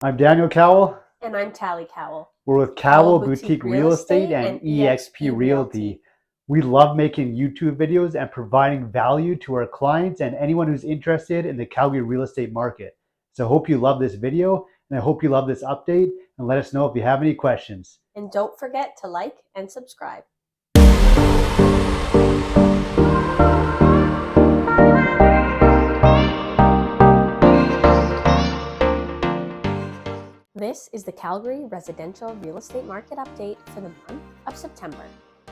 I'm Daniel Cowell. And I'm Tali Kowall. We're with Kowall Cowall Boutique Boutique Real Real Estate Estate and and EXP EXP Realty. Realty. We love making YouTube videos and providing value to our clients and anyone who's interested in the Calgary real estate market. So I hope you love this video and I hope you love this update, and let us know if you have any questions. And don't forget to like and subscribe. This is the Calgary residential real estate market update for the month of September.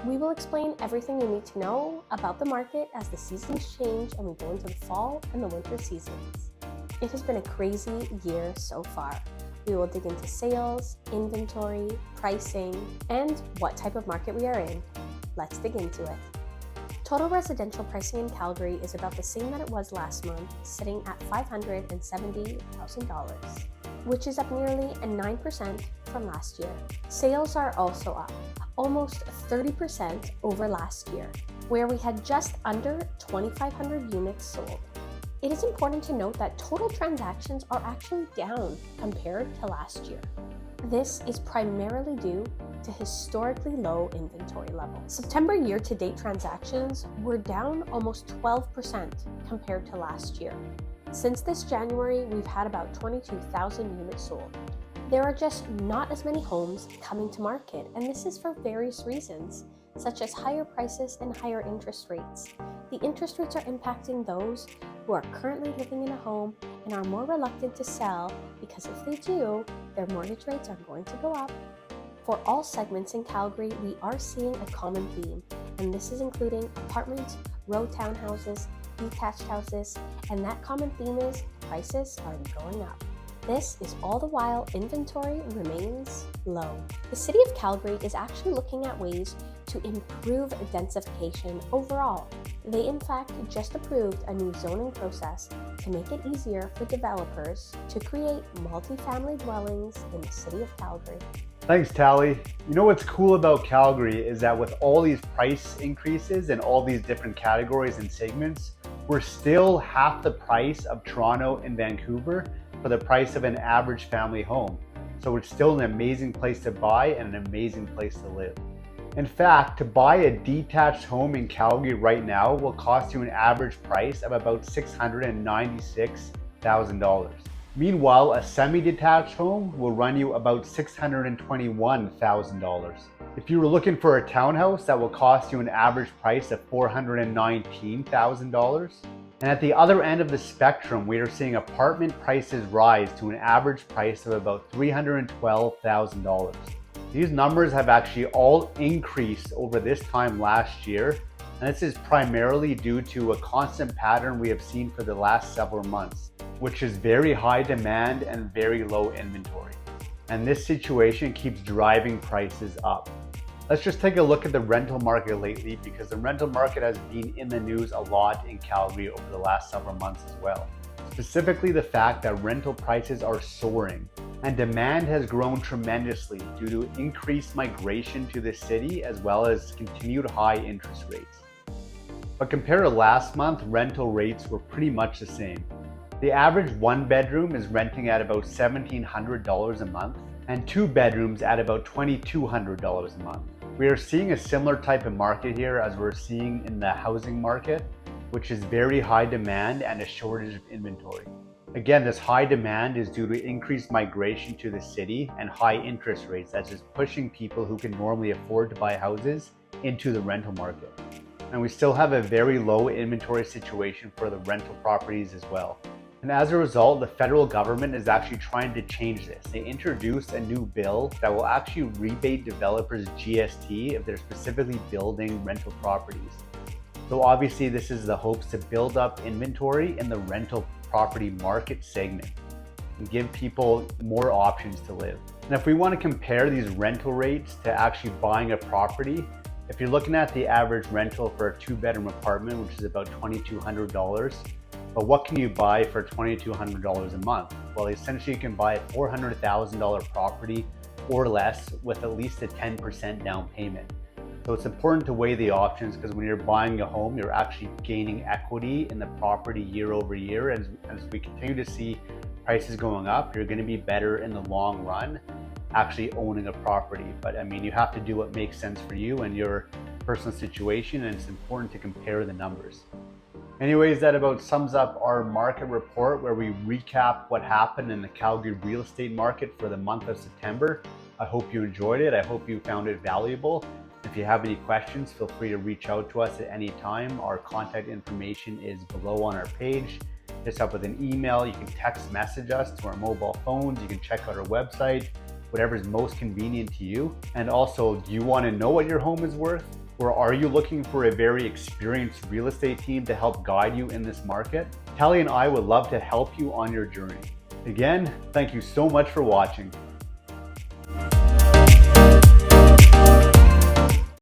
We will explain everything you need to know about the market as the seasons change and we go into the fall and the winter seasons. It has been a crazy year so far. We will dig into sales, inventory, pricing, and what type of market we are in. Let's dig into it. Total residential pricing in Calgary is about the same that it was last month, sitting at $570,000, which is up nearly 9% from last year. Sales are also up, almost 30% over last year, where we had just under 2,500 units sold. It is important to note that total transactions are actually down compared to last year. This is primarily due to historically low inventory levels. September year-to-date transactions were down almost 12% compared to last year. Since this January, we've had about 22,000 units sold. There are just not as many homes coming to market, and this is for various reasons, such as higher prices and higher interest rates. The interest rates are impacting those who are currently living in a home and are more reluctant to sell because if they do, their mortgage rates are going to go up. For all segments in Calgary, we are seeing a common theme, and this is including apartments, row townhouses, detached houses, and that common theme is prices are going up. This is all the while inventory remains low. The City of Calgary is actually looking at ways to improve densification overall. They in fact just approved a new zoning process to make it easier for developers to create multifamily dwellings in the City of Calgary. Thanks, Tali. You know what's cool about Calgary is that with all these price increases and all these different categories and segments, we're still half the price of Toronto and Vancouver for the price of an average family home. So it's still an amazing place to buy and an amazing place to live. In fact, to buy a detached home in Calgary right now will cost you an average price of about $696,000. Meanwhile, a semi-detached home will run you about $621,000. If you were looking for a townhouse, that will cost you an average price of $419,000. And at the other end of the spectrum, we are seeing apartment prices rise to an average price of about $312,000. These numbers have actually all increased over this time last year, and this is primarily due to a constant pattern we have seen for the last several months, which is very high demand and very low inventory. And this situation keeps driving prices up. Let's just take a look at the rental market lately, because the rental market has been in the news a lot in Calgary over the last several months as well. Specifically the fact that rental prices are soaring and demand has grown tremendously due to increased migration to the city as well as continued high interest rates. But compared to last month, rental rates were pretty much the same. The average one bedroom is renting at about $1,700 a month and two bedrooms at about $2,200 a month. We are seeing a similar type of market here as we're seeing in the housing market, which is very high demand and a shortage of inventory. Again, this high demand is due to increased migration to the city and high interest rates that's just pushing people who can normally afford to buy houses into the rental market. And we still have a very low inventory situation for the rental properties as well. And as a result, the federal government is actually trying to change this. They introduced a new bill that will actually rebate developers GST if they're specifically building rental properties. So obviously this is the hopes to build up inventory in the rental property market segment and give people more options to live. And if we want to compare these rental rates to actually buying a property, if you're looking at the average rental for a two-bedroom apartment, which is about $2,200, but what can you buy for $2,200 a month? Well, essentially you can buy a $400,000 property or less with at least a 10% down payment. So it's important to weigh the options, because when you're buying a home, you're actually gaining equity in the property year over year as we continue to see prices going up, you're going to be better in the long run actually owning a property. But I mean, you have to do what makes sense for you and your personal situation, and it's important to compare the numbers. Anyways, that about sums up our market report where we recap what happened in the Calgary real estate market for the month of September. I hope you enjoyed it. I hope you found it valuable. If you have any questions, feel free to reach out to us at any time. Our contact information is below on our page. Hit us up with an email. You can text message us to our mobile phones. You can check out our website, whatever is most convenient to you. And also, do you want to know what your home is worth? Or are you looking for a very experienced real estate team to help guide you in this market? Tali and I would love to help you on your journey. Again, thank you so much for watching.